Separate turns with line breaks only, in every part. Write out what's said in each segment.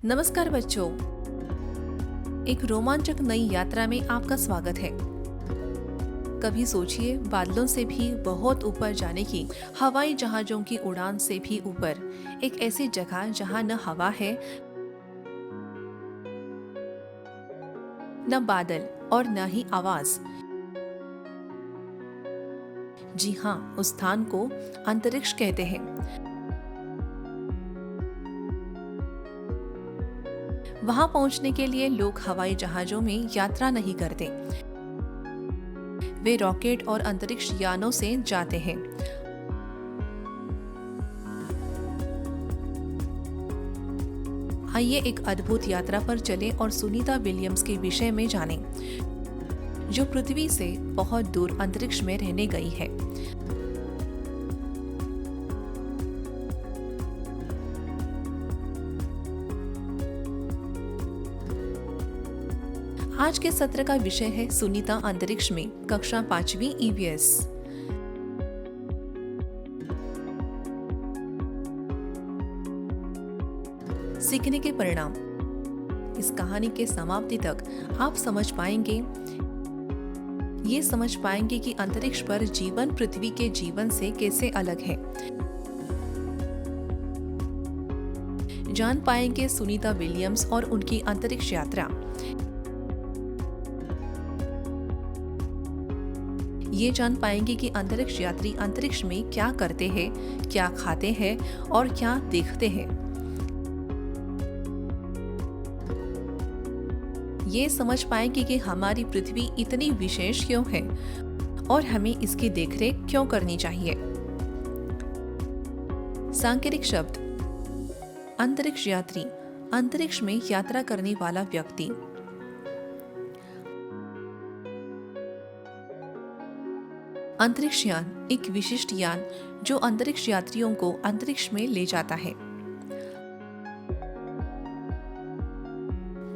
नमस्कार बच्चों, एक रोमांचक नई यात्रा में आपका स्वागत है। कभी सोचिए, बादलों से भी बहुत ऊपर जाने की, हवाई जहाजों की उड़ान से भी ऊपर, एक ऐसी जगह जहां न हवा है, न बादल और न ही आवाज। जी हाँ, उस स्थान को अंतरिक्ष कहते हैं। वहां पहुंचने के लिए लोग हवाई जहाजों में यात्रा नहीं करते, वे रॉकेट और अंतरिक्ष यानों से जाते हैं। आइए एक अद्भुत यात्रा पर चलें और सुनीता विलियम्स के विषय में जानें, जो पृथ्वी से बहुत दूर अंतरिक्ष में रहने गई है। आज के सत्र का विषय है सुनीता अंतरिक्ष में, कक्षा 5वीं EVS। सीखने के परिणाम। इस कहानी के समाप्ति तक आप समझ पाएंगे कि अंतरिक्ष पर जीवन पृथ्वी के जीवन से कैसे अलग है। जान पाएंगे सुनीता विलियम्स और उनकी अंतरिक्ष यात्रा। ये जान पाएंगे कि अंतरिक्ष यात्री अंतरिक्ष में क्या करते हैं, क्या खाते हैं और क्या देखते हैं। ये समझ पाएंगे कि हमारी पृथ्वी इतनी विशेष क्यों है और हमें इसकी देखरेख क्यों करनी चाहिए। सांकेतिक शब्द। अंतरिक्ष यात्री, अंतरिक्ष में यात्रा करने वाला व्यक्ति। अंतरिक्ष यान, एक विशिष्ट यान जो अंतरिक्ष यात्रियों को अंतरिक्ष में ले जाता है।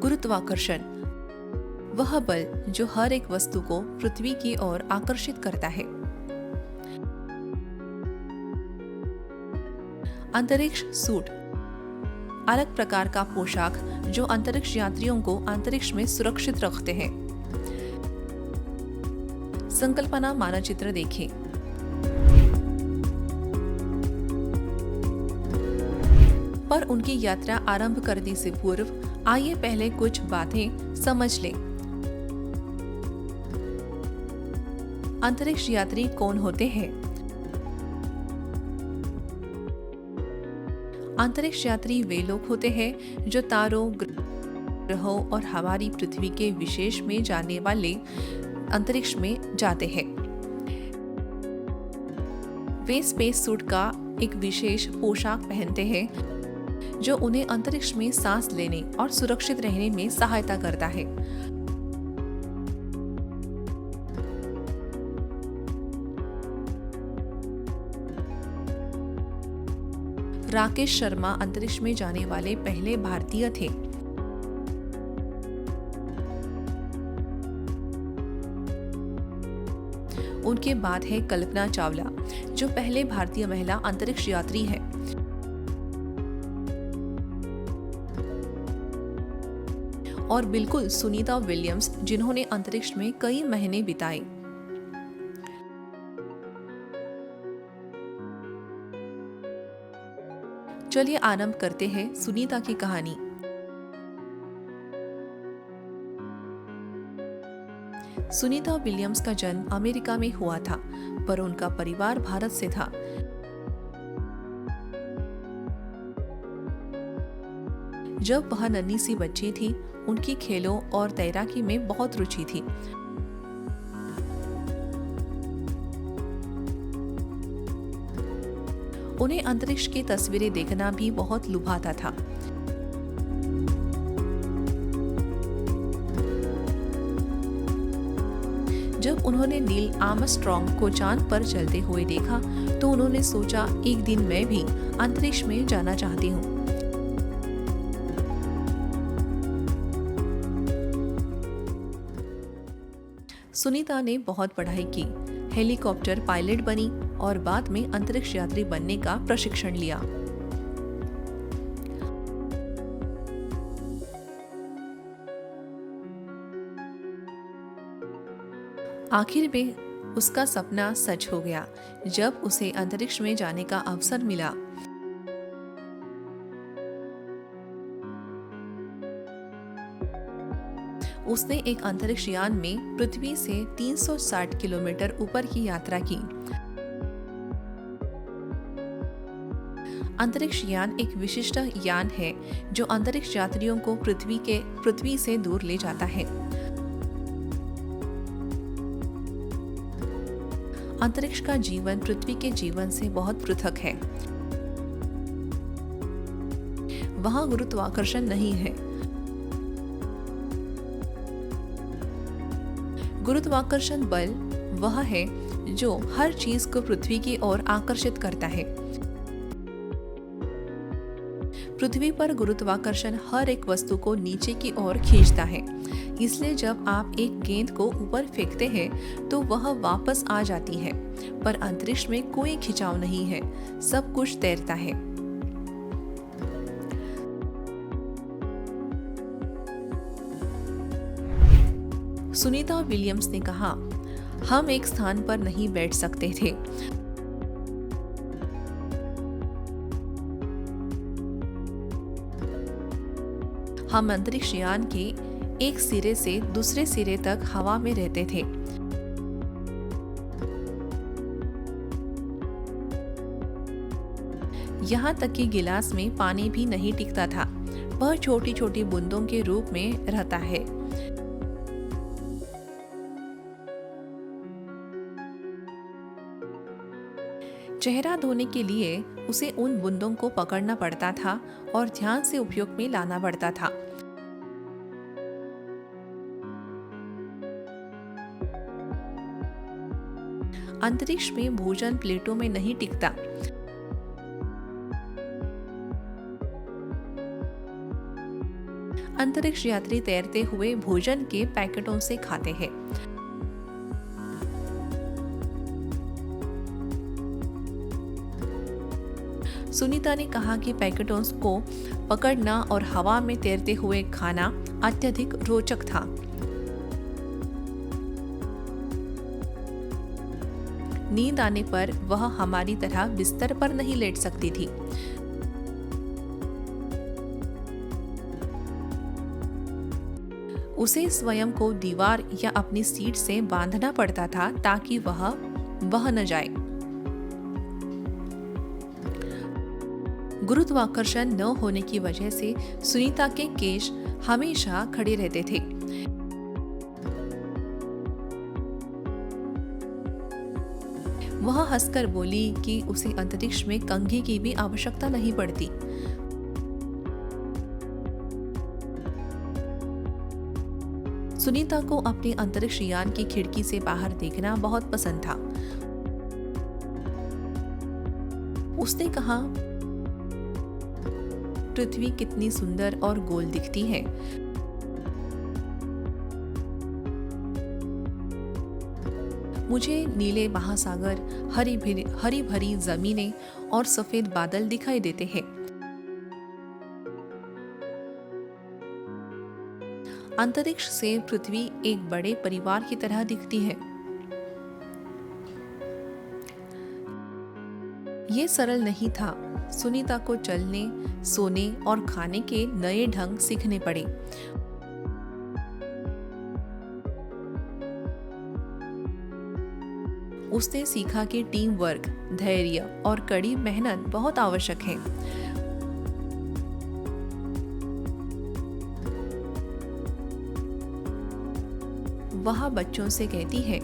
गुरुत्वाकर्षण, वह बल जो हर एक वस्तु को पृथ्वी की ओर आकर्षित करता है। अंतरिक्ष सूट, अलग प्रकार का पोशाक जो अंतरिक्ष यात्रियों को अंतरिक्ष में सुरक्षित रखते हैं। संकल्पना मानचित्र देखें। पर उनकी यात्रा आरंभ करने से पूर्व आइए पहले कुछ बातें समझ लें। अंतरिक्ष यात्री कौन होते हैं? अंतरिक्ष यात्री वे लोग होते हैं जो तारों, ग्रहों और हमारी पृथ्वी के विशेष में जाने वाले अंतरिक्ष में जाते हैं। वे स्पेस सूट का एक विशेष पोशाक पहनते हैं जो उन्हें अंतरिक्ष में सांस लेने और सुरक्षित रहने में सहायता करता है। राकेश शर्मा अंतरिक्ष में जाने वाले पहले भारतीय थे। उनके बाद है कल्पना चावला, जो पहले भारतीय महिला अंतरिक्ष यात्री हैं। और बिल्कुल सुनीता विलियम्स, जिन्होंने अंतरिक्ष में कई महीने बिताए। चलिए आरंभ करते हैं सुनीता की कहानी। सुनीता विलियम्स का जन्म अमेरिका में हुआ था, पर उनका परिवार भारत से था। जब वह नन्ही सी बच्ची थी, उनकी खेलों और तैराकी में बहुत रुचि थी। उन्हें अंतरिक्ष की तस्वीरें देखना भी बहुत लुभाता था। जब उन्होंने नील आर्मस्ट्रॉन्ग को चांद पर चलते हुए देखा, तो उन्होंने सोचा, एक दिन मैं भी अंतरिक्ष में जाना चाहती हूँ। सुनीता ने बहुत पढ़ाई की, हेलीकॉप्टर पायलट बनी और बाद में अंतरिक्ष यात्री बनने का प्रशिक्षण लिया। आखिर में उसका सपना सच हो गया जब उसे अंतरिक्ष में जाने का अवसर मिला। उसने एक अंतरिक्ष यान में पृथ्वी से 360 किलोमीटर ऊपर की यात्रा की। अंतरिक्ष यान एक विशिष्ट यान है जो अंतरिक्ष यात्रियों को पृथ्वी से दूर ले जाता है। अंतरिक्ष का जीवन पृथ्वी के जीवन से बहुत पृथक है। वहां गुरुत्वाकर्षण नहीं है। गुरुत्वाकर्षण बल वह है जो हर चीज को पृथ्वी की ओर आकर्षित करता है। पृथ्वी पर गुरुत्वाकर्षण हर एक वस्तु को नीचे की ओर खींचता है। इसलिए जब आप एक गेंद को ऊपर फेंकते हैं तो वह वापस आ जाती है, पर अंतरिक्ष में कोई खिंचाव नहीं है, सब कुछ तैरता है। सुनीता विलियम्स ने कहा, हम एक स्थान पर नहीं बैठ सकते थे। हम अंतरिक्ष यान के एक सिरे से दूसरे सिरे तक हवा में रहते थे। यहाँ तक कि गिलास में पानी भी नहीं टिकता था, वह छोटी छोटी बूंदों के रूप में रहता है। चेहरा धोने के लिए उसे उन बूंदों को पकड़ना पड़ता था और ध्यान से उपयोग में लाना पड़ता था। अंतरिक्ष में भोजन प्लेटों में नहीं टिकता। अंतरिक्ष यात्री तैरते हुए भोजन के पैकेटों से खाते हैं। सुनीता ने कहा कि पैकेटों को पकड़ना और हवा में तैरते हुए खाना अत्यधिक रोचक था। नींद आने पर वह हमारी तरह बिस्तर पर नहीं लेट सकती थी। उसे स्वयं को दीवार या अपनी सीट से बांधना पड़ता था ताकि वह बह न जाए। गुरुत्वाकर्षण न होने की वजह से सुनीता के केश हमेशा खड़े रहते थे। वह हंसकर बोली कि उसे अंतरिक्ष में कंघी की भी आवश्यकता नहीं पड़ती। सुनीता को अपने अंतरिक्ष यान की खिड़की से बाहर देखना बहुत पसंद था। उसने कहा, पृथ्वी कितनी सुंदर और गोल दिखती है। मुझे नीले महासागर, हरी भरी जमीनें और सफेद बादल दिखाई देते हैं। अंतरिक्ष से पृथ्वी एक बड़े परिवार की तरह दिखती है। ये सरल नहीं था। सुनीता को चलने, सोने और खाने के नए ढंग सीखने पड़े। उसने सीखा कि टीम वर्क, धैर्य और कड़ी मेहनत बहुत आवश्यक है। वह बच्चों से कहती है,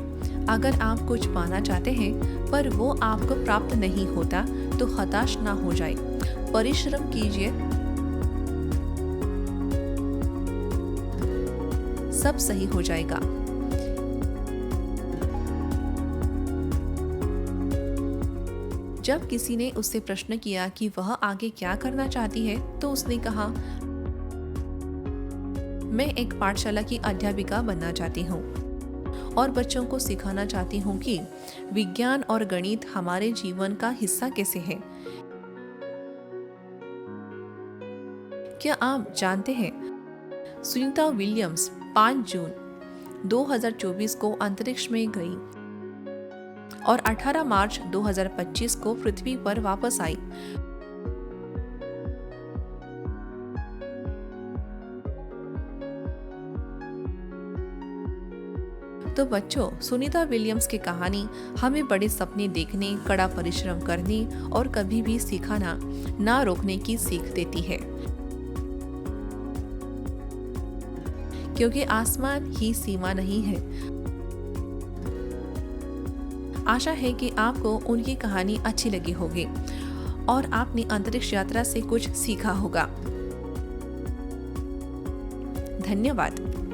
अगर आप कुछ पाना चाहते हैं पर वो आपको प्राप्त नहीं होता तो हताश ना हो जाए, परिश्रम कीजिए, सब सही हो जाएगा। जब किसी ने उससे प्रश्न किया कि वह आगे क्या करना चाहती है तो उसने कहा, मैं एक पाठशाला की अध्यापिका बनना चाहती हूँ और बच्चों को सिखाना चाहती हूँ कि विज्ञान और गणित हमारे जीवन का हिस्सा कैसे है। क्या आप जानते हैं, सुनीता विलियम्स 5 जून 2024 को अंतरिक्ष में गई और 18 मार्च 2025 को पृथ्वी पर वापस आई। तो बच्चों, सुनीता विलियम्स की कहानी हमें बड़े सपने देखने, कड़ा परिश्रम करने और कभी भी सीखना ना रोकने की सीख देती है, क्योंकि आसमान ही सीमा नहीं है। आशा है कि आपको उनकी कहानी अच्छी लगी होगी और आपने अंतरिक्ष यात्रा से कुछ सीखा होगा। धन्यवाद।